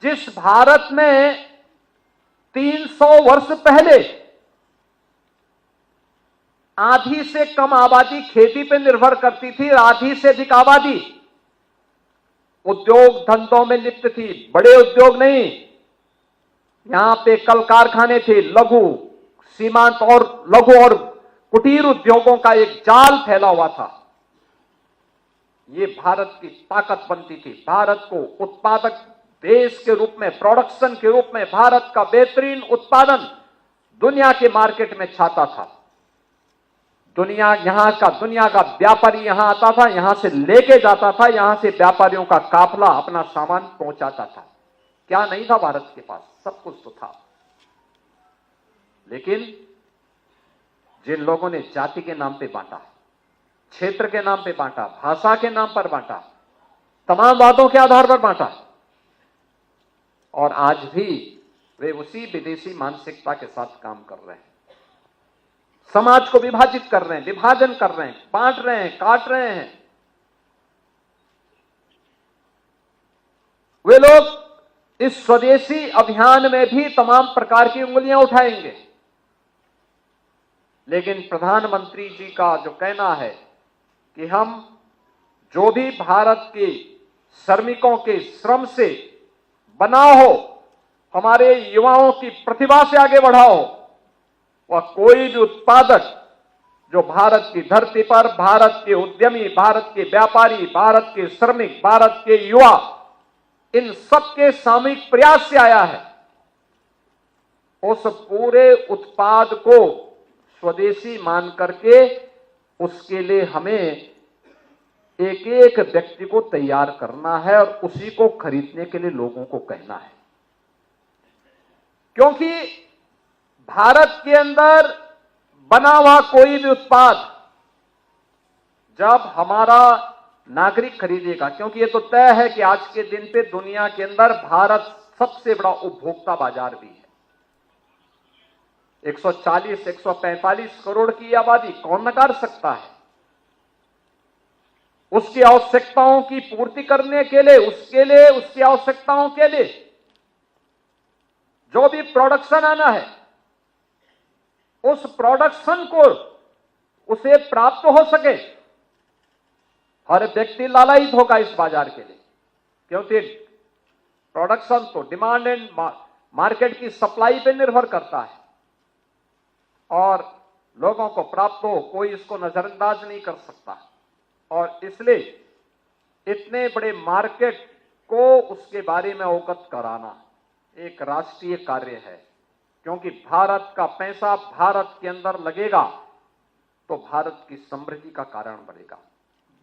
जिस भारत में 300 वर्ष पहले आधी से कम आबादी खेती पर निर्भर करती थी, आधी से अधिक आबादी उद्योग धंधों में लिप्त थी, बड़े उद्योग नहीं, यहां पे कल कारखाने थे, लघु सीमांत और लघु और कुटीर उद्योगों का एक जाल फैला हुआ था। ये भारत की ताकत बनती थी। भारत को उत्पादक देश के रूप में, प्रोडक्शन के रूप में भारत का बेहतरीन उत्पादन दुनिया के मार्केट में छाता था। दुनिया का व्यापारी यहां आता था, यहां से लेके जाता था, यहां से व्यापारियों का काफला अपना सामान पहुंचाता था। क्या नहीं था भारत के पास? सब कुछ तो था। लेकिन जिन लोगों ने जाति के नाम पे बांटा, क्षेत्र के नाम पे बांटा, भाषा के नाम पर बांटा, तमाम बातों के आधार पर बांटा, और आज भी वे उसी विदेशी मानसिकता के साथ काम कर रहे हैं। समाज को विभाजित कर रहे हैं, विभाजन कर रहे हैं, बांट रहे हैं, काट रहे हैं। वे लोग इस स्वदेशी अभियान में भी तमाम प्रकार की उंगलियां उठाएंगे। लेकिन प्रधानमंत्री जी का जो कहना है कि हम जो भी भारत के श्रमिकों के श्रम से बना हो, हमारे युवाओं की प्रतिभा से आगे बढ़ाओ, वह कोई भी उत्पादक जो भारत की धरती पर भारत के उद्यमी, भारत के व्यापारी, भारत के श्रमिक, भारत के युवा, इन सबके सामूहिक प्रयास से आया है, उस पूरे उत्पाद को स्वदेशी मान करके उसके लिए हमें एक एक व्यक्ति को तैयार करना है और उसी को खरीदने के लिए लोगों को कहना है। क्योंकि भारत के अंदर बना हुआ कोई भी उत्पाद जब हमारा नागरिक खरीदेगा, क्योंकि ये तो तय है कि आज के दिन पे दुनिया के अंदर भारत सबसे बड़ा उपभोक्ता बाजार भी है। 140-145 करोड़ की आबादी, कौन नकार सकता है? उसकी आवश्यकताओं की पूर्ति करने के लिए, उसकी आवश्यकताओं के लिए जो भी प्रोडक्शन आना है, उस प्रोडक्शन को उसे प्राप्त हो सके, हर व्यक्ति लालायित होगा इस बाजार के लिए। क्योंकि प्रोडक्शन तो डिमांड एंड मार्केट की सप्लाई पे निर्भर करता है, और लोगों को प्राप्त हो, कोई इसको नजरअंदाज नहीं कर सकता। और इसलिए इतने बड़े मार्केट को उसके बारे में अवगत कराना एक राष्ट्रीय कार्य है। क्योंकि भारत का पैसा भारत के अंदर लगेगा तो भारत की समृद्धि का कारण बनेगा।